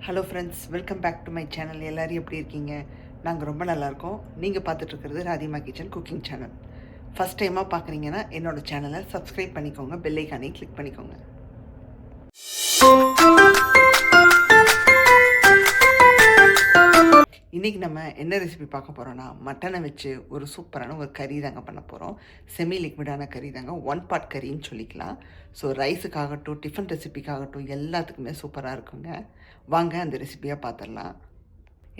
Hello friends, welcome back to my channel. எல்லோரும் எப்படி இருக்கீங்க? நாங்கள் ரொம்ப நல்லாயிருக்கோம். நீங்கள் பார்த்துட்ருக்கிறது Radhima kitchen cooking channel. First டைமாக பார்க்குறீங்கன்னா என்னோடய சேனலை சப்ஸ்கிரைப் பண்ணிக்கோங்க, பெல் ஐக்கானை கிளிக் பண்ணிக்கோங்க. இன்றைக்கி நம்ம என்ன ரெசிபி பார்க்க போகிறோன்னா, மட்டனை வச்சு ஒரு சூப்பரான ஒரு கறி தாங்க பண்ண போகிறோம். செமி லிக்விடான கறி தாங்க, 1 பார்ட் கறின்னு சொல்லிக்கலாம். ஸோ ரைஸுக்காகட்டும், டிஃபன் ரெசிபிக்காகட்டும் எல்லாத்துக்குமே சூப்பராக இருக்குங்க. வாங்க அந்த ரெசிபியாக பார்த்துடலாம்.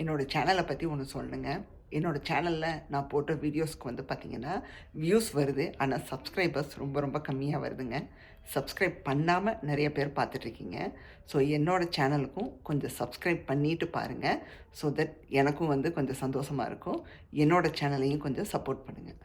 என்னோடய சேனலை பற்றி ஒன்று சொல்லுங்க. என்னோடய சேனலில் நான் போட்ட வீடியோஸ்க்கு வந்து பார்த்திங்கன்னா வியூஸ் வருது, ஆனால் சப்ஸ்கிரைபர்ஸ் ரொம்ப கம்மியாக வருதுங்க. சப்ஸ்கிரைப் பண்ணாமல் நிறைய பேர் பார்த்துட்ருக்கீங்க. ஸோ என்னோடய சேனலுக்கும் கொஞ்சம் சப்ஸ்கிரைப் பண்ணிவிட்டு பாருங்கள். ஸோ தட் எனக்கும் வந்து கொஞ்சம் சந்தோஷமாக இருக்கும். என்னோடய சேனலையும் கொஞ்சம் சப்போர்ட் பண்ணுங்கள்.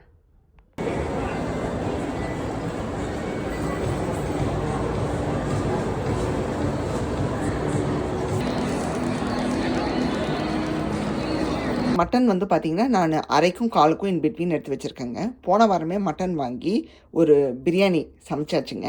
மட்டன் வந்து பார்த்திங்கன்னா நான் அரைக்கும் காலுக்கும் இன் பிட்வீன் எடுத்து வச்சுருக்கேங்க. போன வாரமே மட்டன் வாங்கி ஒரு பிரியாணி சமைச்சாச்சுங்க.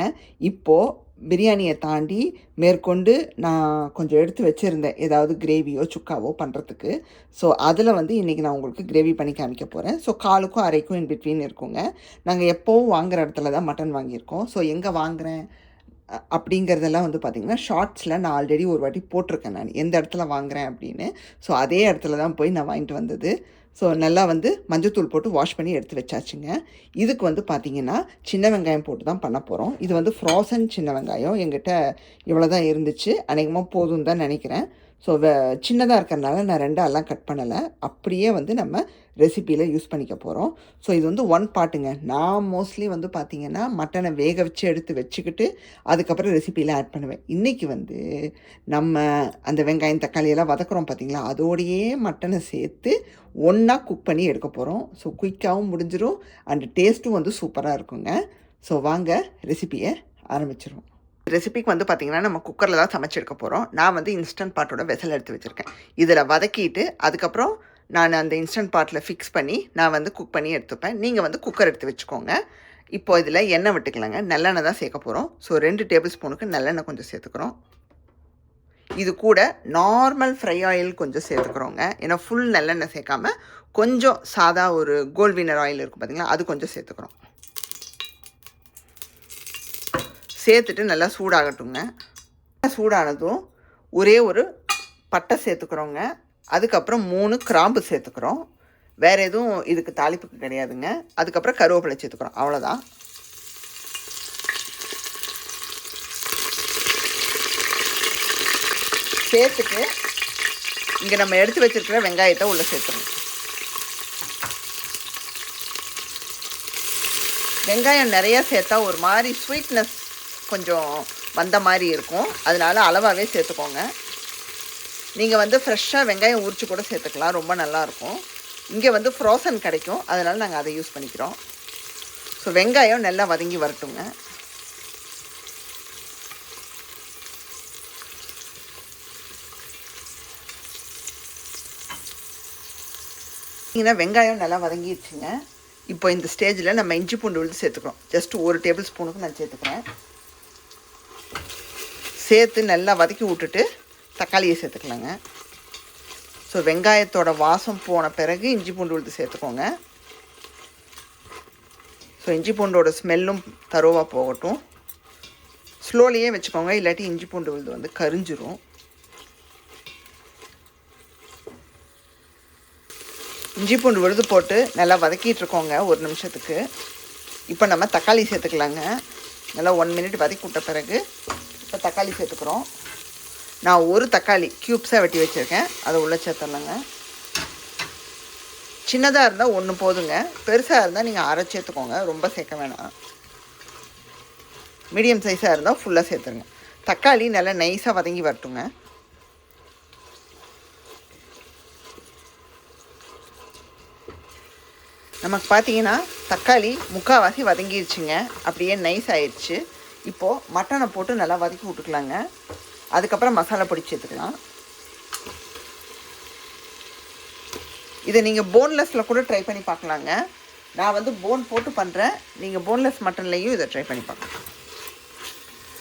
இப்போது பிரியாணியை தாண்டி மேற்கொண்டு நான் கொஞ்சம் எடுத்து வச்சுருந்தேன், ஏதாவது கிரேவியோ சுக்காவோ பண்ணுறதுக்கு. ஸோ அதில் வந்து இன்றைக்கி நான் உங்களுக்கு கிரேவி பண்ணி காமிக்க போகிறேன். ஸோ காலுக்கும் அரைக்கும் இன் பிட்வீன் இருக்குங்க. நாங்கள் எப்போவும் வாங்குகிற இடத்துல தான் மட்டன் வாங்கியிருக்கோம். ஸோ எங்கே வாங்குகிறேன் அப்படிங்கிறதெல்லாம் வந்து பார்த்திங்கன்னா ஷார்ட்ஸில் நான் ஆல்ரெடி ஒரு வாட்டி போட்டிருக்கேன், நான் எந்த இடத்துல வாங்குகிறேன் அப்படின்னு. ஸோ அதே இடத்துல தான் போய் நான் வாங்கிட்டு வந்தது. ஸோ நல்லா வந்து மஞ்சத்தூள் போட்டு வாஷ் பண்ணி எடுத்து வச்சாச்சுங்க. இதுக்கு வந்து பார்த்திங்கன்னா சின்ன வெங்காயம் போட்டு தான் பண்ண போகிறோம். இது வந்து ஃப்ரோசன் சின்ன வெங்காயம் எங்கிட்ட இவ்வளோ தான் இருந்துச்சு, அநேகமாக போதும் தான் நினைக்கிறேன். ஸோ சின்னதாக இருக்கிறனால நான் ரெண்டாலாம் கட் பண்ணலை, அப்படியே வந்து நம்ம ரெசிப்பியில் யூஸ் பண்ணிக்க போகிறோம். ஸோ இது வந்து 1 பார்ட்டுங்க. நான் மோஸ்ட்லி வந்து பார்த்திங்கன்னா மட்டனை வேக வச்சு எடுத்து வச்சுக்கிட்டு அதுக்கப்புறம் ரெசிப்பியில் ஆட் பண்ணுவேன். இன்றைக்கி வந்து நம்ம அந்த வெங்காயம் தக்காளியெல்லாம் வதக்குறோம் பார்த்திங்களா, அதோடையே மட்டனை சேர்த்து ஒன்றா குக் பண்ணி எடுக்க போகிறோம். ஸோ குயிக்காகவும் முடிஞ்சிடும் அண்ட் டேஸ்ட்டும் வந்து சூப்பராக இருக்குங்க. ஸோ வாங்க ரெசிப்பியை ஆரம்பிச்சிடுவோம். ரெசிபிக்கு வந்து பார்த்திங்கன்னா நம்ம குக்கரில் தான் சமைச்சு எடுக்க போகிறோம். நான் வந்து இன்ஸ்டன்ட் பாட்டோட வெசல் எடுத்து வச்சுருக்கேன். இதில் வதக்கிட்டு அதுக்கப்புறம் நான் அந்த இன்ஸ்டன்ட் பாட்டில் ஃபிக்ஸ் பண்ணி நான் வந்து குக் பண்ணி எடுத்துப்பேன். நீங்கள் வந்து குக்கர் எடுத்து வச்சுக்கோங்க. இப்போது இதில் எண்ணெய் விட்டுக்கலாங்க. நல்லெண்ணெய் தான் சேர்க்க போகிறோம். ஸோ 2 டேபிள் ஸ்பூனுக்கு நல்லெண்ணெய் கொஞ்சம் சேர்த்துக்கிறோம். இது கூட நார்மல் ஃப்ரை ஆயில் கொஞ்சம் சேர்த்துக்கிறோங்க. ஏன்னா ஃபுல் நல்லெண்ணெய் சேர்க்காம கொஞ்சம் சாதா ஒரு கோல்ட் வினர் ஆயில் இருக்கும் பார்த்திங்களா, அது கொஞ்சம் சேர்த்துக்கிறோம். சேர்த்துட்டு நல்லா சூடாகட்டுங்க. சூடானதும் ஒரே ஒரு பட்டை சேர்த்துக்கிறோங்க. அதுக்கப்புறம் 3 கிராம்பு சேர்த்துக்கிறோம். வேறு எதுவும் இதுக்கு தாளிப்புக்கு கிடையாதுங்க. அதுக்கப்புறம் கருவேப்பிலை சேர்த்துக்கிறோம், அவ்வளோதான். சேர்த்துட்டு இங்கே நம்ம எடுத்து வச்சுருக்கிற வெங்காயத்தை உள்ளே சேர்த்துறோம். வெங்காயம் நிறையா சேர்த்தா ஒரு மாதிரி ஸ்வீட்னஸ் கொஞ்சம் வந்த மாதிரி இருக்கும், அதனால் அளவாகவே சேர்த்துக்கோங்க. நீங்கள் வந்து ஃப்ரெஷ்ஷாக வெங்காயம் உரித்து கூட சேர்த்துக்கலாம், ரொம்ப நல்லாயிருக்கும். இங்கே வந்து ஃப்ரோசன் கிடைக்கும், அதனால் நாங்கள் அதை யூஸ் பண்ணிக்கிறோம். ஸோ வெங்காயம் நல்லா வதங்கி வரட்டுங்க. வெங்காயம் நல்லா வதங்கிடுச்சுங்க. இப்போ இந்த ஸ்டேஜில் நம்ம இஞ்சி பூண்டு விழுது சேர்த்துக்கிறோம். ஜஸ்ட் 1 டேபிள் ஸ்பூனுக்கு நான் சேர்த்துக்கிறேன். சேர்த்து நல்லா வதக்கி விட்டுட்டு தக்காளியை சேர்த்துக்கலாங்க. ஸோ வெங்காயத்தோட வாசம் போன பிறகு இஞ்சி பூண்டு விழுது சேர்த்துக்கோங்க. ஸோ இஞ்சி பூண்டோட ஸ்மெல்லும் தரோவாக போகட்டும். ஸ்லோலியே வச்சுக்கோங்க, இல்லாட்டி இஞ்சி பூண்டு விழுது வந்து கரிஞ்சிரும். இஞ்சி பூண்டு விழுது போட்டு நல்லா வதக்கிட்டுருக்கோங்க 1 நிமிஷத்துக்கு. இப்போ நம்ம தக்காளி சேர்த்துக்கலாங்க. நல்லா 1 மினிட் வதக்கி விட்ட பிறகு இப்போ தக்காளி சேர்த்துக்கிறோம். நான் ஒரு தக்காளி க்யூப்ஸாக வெட்டி வச்சுருக்கேன், அதை உள்ளே சேர்த்துடலாங்க. சின்னதாக இருந்தால் 1 போதுங்க, பெருசாக இருந்தால் நீங்கள் அரை சேர்த்துக்கோங்க, ரொம்ப சேர்க்க வேணாம். மீடியம் சைஸாக இருந்தால் ஃபுல்லாக சேர்த்துருங்க. தக்காளி நல்லா நைஸாக வதங்கி வரட்டுங்க. நமக்கு பார்த்தீங்கன்னா தக்காளி முக்கால்வாசி வதங்கிடுச்சுங்க, அப்படியே நைஸ் ஆயிடுச்சு. இப்போது மட்டனை போட்டு நல்லா வதக்கி விட்டுக்கலாங்க. அதுக்கப்புறம் மசாலா பொடி சேர்த்துக்கலாம். இதை நீங்கள் போன்லெஸ்ஸில் கூட ட்ரை பண்ணி பார்க்கலாங்க. நான் வந்து போன் போட்டு பண்ணுறேன், நீங்கள் போன்லெஸ் மட்டன்லேயும் இதை ட்ரை பண்ணி பார்க்கலாம்.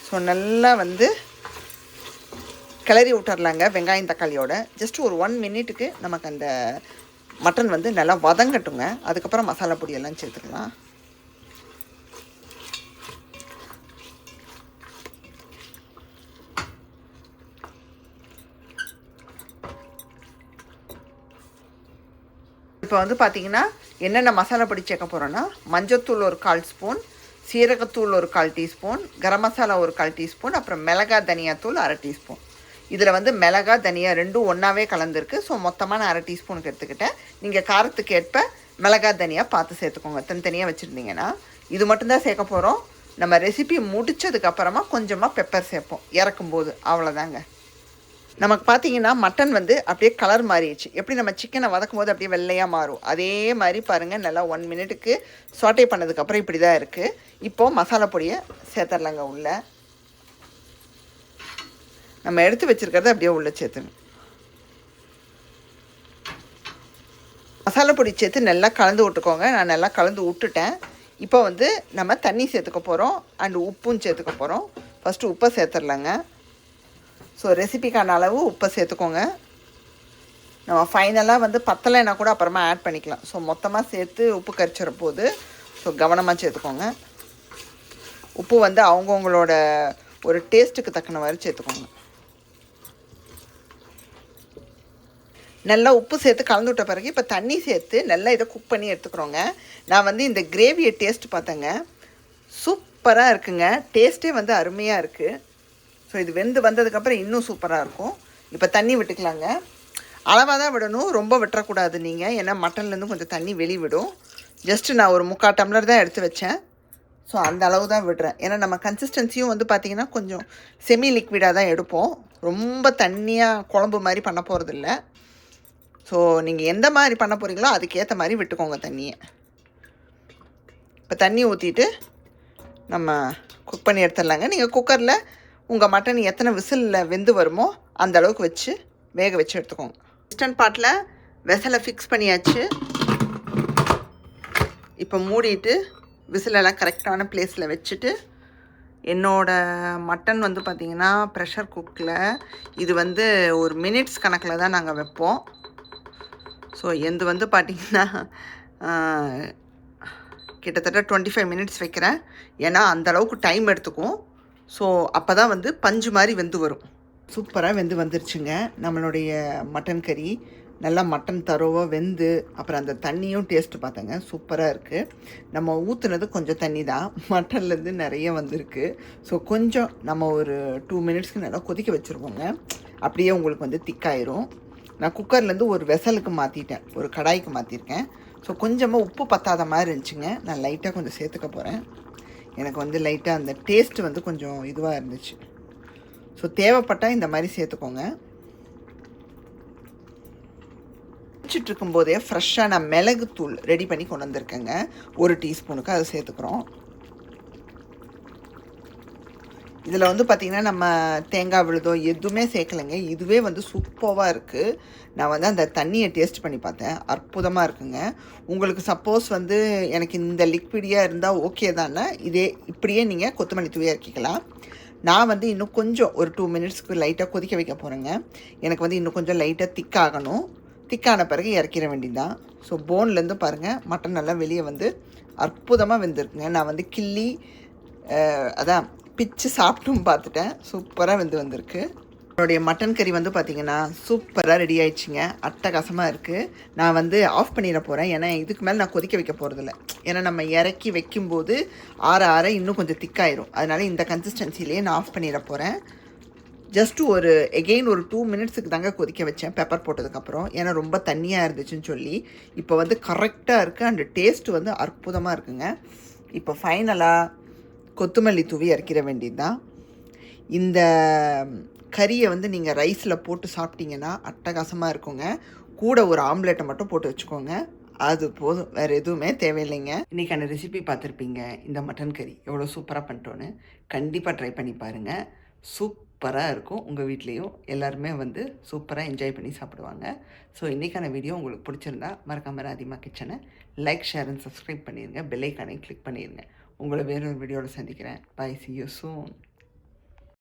ஸோ நல்லா வந்து கிளறி விட்டுறலாங்க வெங்காயம் தக்காளியோட. ஜஸ்ட் ஒரு 1 மினிட்டுக்கு நமக்கு அந்த மட்டன் வந்து நல்லா வதங்கட்டுங்க. அதுக்கப்புறம் மசாலா பொடியெல்லாம் சேர்த்துக்கலாம். இப்போ வந்து பார்த்திங்கன்னா என்னென்ன மசாலா பொடி சேர்க்க போகிறோன்னா, மஞ்சத்தூள் ஒரு 1/4 ஸ்பூன், சீரகத்தூள் ஒரு 1/4 டீஸ்பூன், கரம் மசாலா ஒரு 1/4 டீஸ்பூன், அப்புறம் மிளகா தனியாத்தூள் 1/2 டீஸ்பூன். இதில் வந்து மிளகா தனியா ரெண்டும் ஒன்றாவே கலந்துருக்கு. ஸோ மொத்தமாக நான் 1/2 டீஸ்பூனுக்கு எடுத்துக்கிட்டேன். நீங்கள் காரத்துக்கு ஏற்ப மிளகா தனியாக பார்த்து சேர்த்துக்கோங்க. தனித்தனியாக வச்சுருந்தீங்கன்னா இது மட்டும்தான் சேர்க்க போகிறோம். நம்ம ரெசிபி முடித்ததுக்கப்புறமா கொஞ்சமாக பெப்பர் சேர்ப்போம் இறக்கும்போது. அவ்வளோதாங்க. நமக்கு பார்த்தீங்கன்னா மட்டன் வந்து அப்படியே கலர் மாறிடுச்சு. எப்படி நம்ம சிக்கனை வதக்கும் போது அப்படியே வெள்ளையாக மாறும், அதே மாதிரி பாருங்கள். நல்லா 1 மினிட்டுக்கு சாட்டே பண்ணதுக்கப்புறம் இப்படி தான் இருக்குது. இப்போது மசாலா பொடியை சேர்த்துடலாங்க உள்ளே. நம்ம எடுத்து வச்சுருக்கிறத அப்படியே உள்ளே சேர்த்துங்க. மசாலா பொடி சேர்த்து நல்லா கலந்து விட்டுக்கோங்க. நான் நல்லா கலந்து விட்டுட்டேன். இப்போ வந்து நம்ம தண்ணி சேர்த்துக்க போகிறோம் அண்டு உப்பும் சேர்த்துக்க போகிறோம். ஃபஸ்ட்டு உப்பை சேர்த்துடலாங்க. ஸோ ரெசிபிக்கான அளவு உப்பை சேர்த்துக்கோங்க. நம்ம ஃபைனலாக வந்து பத்தலைன்னா கூட அப்புறமா ஆட் பண்ணிக்கலாம். ஸோ மொத்தமாக சேர்த்து உப்பு கரிச்சிட போகுது. ஸோ கவனமாக சேர்த்துக்கோங்க. உப்பு வந்து அவங்கவுங்களோட ஒரு டேஸ்ட்டுக்கு தக்கன மாதிரி சேர்த்துக்கோங்க. நல்லா உப்பு சேர்த்து கலந்து விட்ட பிறகு இப்போ தண்ணி சேர்த்து நல்லா இதை குக் பண்ணி எடுத்துக்கிறோங்க. நான் வந்து இந்த கிரேவியை டேஸ்ட் பார்த்தேங்க. சூப்பராக இருக்குங்க. டேஸ்ட்டே வந்து அருமையாக இருக்குது. ஸோ இது வெந்து வந்ததுக்கப்புறம் இன்னும் சூப்பராக இருக்கும். இப்போ தண்ணி விட்டுக்கலாங்க. அளவாக தான் விடணும், ரொம்ப விட்டுறக்கூடாது நீங்கள். ஏன்னா மட்டன்லேருந்து கொஞ்சம் தண்ணி வெளிவிடும். ஜஸ்ட்டு நான் ஒரு 3/4 டம்ளர் தான் எடுத்து வச்சேன். ஸோ அந்த அளவு தான் விடுறேன். ஏன்னா நம்ம கன்சிஸ்டன்சியும் வந்து பார்த்திங்கன்னா கொஞ்சம் செமி லிக்விடாக தான் எடுப்போம். ரொம்ப தண்ணியாக குழம்பு மாதிரி பண்ண போகிறதில்ல. ஸோ நீங்கள் எந்த மாதிரி பண்ண போகிறீங்களோ அதுக்கேற்ற மாதிரி விட்டுக்கோங்க தண்ணியை. இப்போ தண்ணி ஊற்றிட்டு நம்ம குக் பண்ணி எடுத்துடலாங்க. நீங்கள் குக்கரில் உங்கள் மட்டன் எத்தனை விசிலில் வெந்து வருமோ அந்த அளவுக்கு வச்சு வேக வச்சு எடுத்துக்கோங்க. இன்ஸ்டன்ட் பாட்டில் வெசலை ஃபிக்ஸ் பண்ணியாச்சு. இப்போ மூடிட்டு விசிலெல்லாம் கரெக்டான பிளேஸில் வச்சுட்டு, என்னோடய மட்டன் வந்து பார்த்திங்கன்னா ப்ரெஷர் குக்கில் இது வந்து ஒரு மினிட்ஸ் கணக்கில் தான் நாங்கள் வைப்போம். ஸோ எந்த வந்து பார்த்திங்கன்னா கிட்டத்தட்ட 25 மினிட்ஸ் வைக்கிறேன். ஏன்னா அந்தளவுக்கு டைம் எடுத்துக்கும். ஸோ அப்போ தான் வந்து பஞ்சு மாதிரி வெந்து வரும். சூப்பராக வெந்து வந்துருச்சுங்க நம்மளுடைய மட்டன் கறி. நல்லா மட்டன் தரோவாக வெந்து, அப்புறம் அந்த தண்ணியும் டேஸ்ட்டு பார்த்தேங்க, சூப்பராக இருக்குது. நம்ம ஊற்றுனது கொஞ்சம் தண்ணி தான், மட்டன்லேருந்து நிறைய வந்திருக்கு. ஸோ கொஞ்சம் நம்ம ஒரு 2 மினிட்ஸ்க்கு நல்லா கொதிக்க வச்சுருவோங்க. அப்படியே உங்களுக்கு வந்து திக்காயிரும். நான் குக்கர்லேருந்து ஒரு வெசலுக்கு மாற்றிட்டேன், ஒரு கடாய்க்கு மாற்றிருக்கேன். ஸோ கொஞ்சமாக உப்பு பத்தாத மாதிரி இருந்துச்சுங்க. நான் லைட்டாக கொஞ்சம் சேர்த்துக்க போகிறேன். எனக்கு வந்து லைட்டாக அந்த டேஸ்ட்டு வந்து கொஞ்சம் இதுவாக இருந்துச்சு. ஸோ தேவைப்பட்டால் இந்த மாதிரி சேர்த்துக்கோங்க. வச்சுட்ருக்கும்போதே ஃப்ரெஷ்ஷாக நான் மிளகுத்தூள் ரெடி பண்ணி கொண்டு வந்திருக்கேங்க. 1 டீஸ்பூனுக்கு அதை சேர்த்துக்கிறோம். இதில் வந்து பார்த்திங்கன்னா நம்ம தேங்காய் விழுதோ எதுவுமே சேர்க்கலைங்க. இதுவே வந்து சூப்பராக இருக்குது. நான் வந்து அந்த தண்ணியை டேஸ்ட் பண்ணி பார்த்தேன், அற்புதமாக இருக்குங்க. உங்களுக்கு சப்போஸ் வந்து எனக்கு இந்த லிக்விடியாக இருந்தால் ஓகே தானே, இதே இப்படியே நீங்கள் கொத்தமல்லி தூவி இறக்கிக்கலாம். நான் வந்து இன்னும் கொஞ்சம் ஒரு 2 மினிட்ஸ்க்கு லைட்டாக கொதிக்க வைக்க போகிறேங்க. எனக்கு வந்து இன்னும் கொஞ்சம் லைட்டாக திக்காகணும். திக்கான பிறகு இறக்கிற வேண்டியதுதான். ஸோ போன்லேருந்து பாருங்கள் மட்டன் நல்லா வெளியே வந்து அற்புதமாக வெந்திருக்குங்க. நான் வந்து கிள்ளி அதான் பிச்சு சாப்பிட்டும் பார்த்துட்டேன். சூப்பராக வந்திருக்கு. என்னுடைய மட்டன் கறி வந்து பார்த்திங்கன்னா சூப்பராக ரெடி ஆயிடுச்சுங்க. அட்டகாசமாக இருக்குது. நான் வந்து ஆஃப் பண்ணிட போகிறேன். ஏன்னா இதுக்கு மேலே நான் கொதிக்க வைக்க போகிறதில்ல. ஏன்னா நம்ம இறக்கி வைக்கும்போது ஆற இன்னும் கொஞ்சம் திக்காயிரும். அதனால் இந்த கன்சிஸ்டன்சிலேயே நான் ஆஃப் பண்ணிட போகிறேன். ஜஸ்ட்டு ஒரு எகெயின் ஒரு 2 மினிட்ஸுக்கு தாங்க கொதிக்க வச்சேன் பெப்பர் போட்டதுக்கப்புறம். ஏன்னா ரொம்ப தண்ணியாக இருந்துச்சுன்னு சொல்லி. இப்போ வந்து கரெக்டாக இருக்குது. அண்ட் டேஸ்ட்டு வந்து அற்புதமாக இருக்குங்க. இப்போ ஃபைனலாக கொத்தமல்லி தூவி இறக்கிற வேண்டியது தான். இந்த கறியை வந்து நீங்கள் ரைஸில் போட்டு சாப்பிட்டீங்கன்னா அட்டகாசமாக இருக்குங்க. கூட ஒரு ஆம்லேட்டை மட்டும் போட்டு வச்சுக்கோங்க, அது போதும், வேறு எதுவுமே தேவையில்லைங்க. இன்றைக்கான ரெசிபி பார்த்துருப்பீங்க. இந்த மட்டன் கறி எவ்வளோ சூப்பராக பண்ணிட்டோன்னு கண்டிப்பாக ட்ரை பண்ணி பாருங்கள். சூப்பராக இருக்கும். உங்கள் வீட்லேயும் எல்லாருமே வந்து சூப்பராக என்ஜாய் பண்ணி சாப்பிடுவாங்க. ஸோ இன்றைக்கான வீடியோ உங்களுக்கு பிடிச்சிருந்தா மறக்காம ராதிமா கிச்சனை லைக், ஷேர் அண்ட் சப்ஸ்கிரைப் பண்ணிடுங்க. பெல் ஐக்கானை கிளிக் பண்ணிடுங்க. உங்களை வேறொரு வீடியோவில் சந்திக்கிறேன். Bye, see you soon.